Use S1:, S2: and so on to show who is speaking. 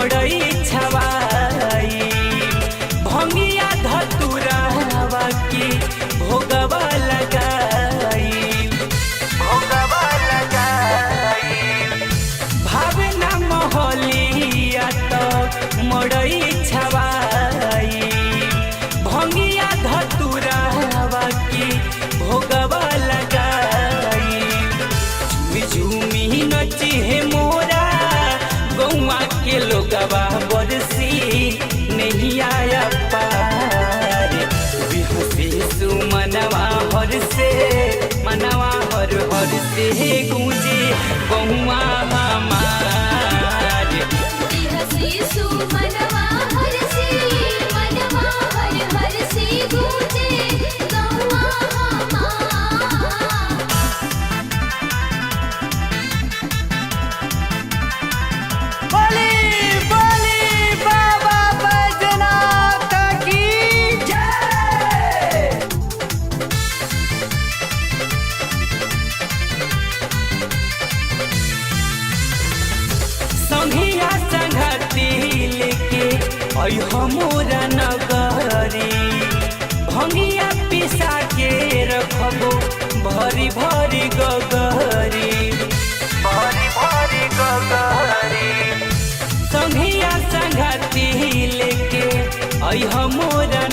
S1: मड़ई छवाई भंगिया धतुरावा की भोगवा लगाई भावना महलिया तो मड़ई छवाई भंगिया धतुरावा की भोगवा लगाई झूमी नची है मोरा गौआ के लोगवा बरसी नहीं आया पार बिहसी सुमनवा हर से मनवा हर हर से गूंजे गौआ हमार
S2: बिहसी सुमनवा हर से मनवा हर हर से गूंजे गौआ हमार।
S1: बोली बोली बाबा बैजनाथ की जय। संघिया संघती लेके अइहो मोरा नगरी भंगिया पिसा के रखबो भरी भरी गगरी संघिया संघती लेके अइहो मोरा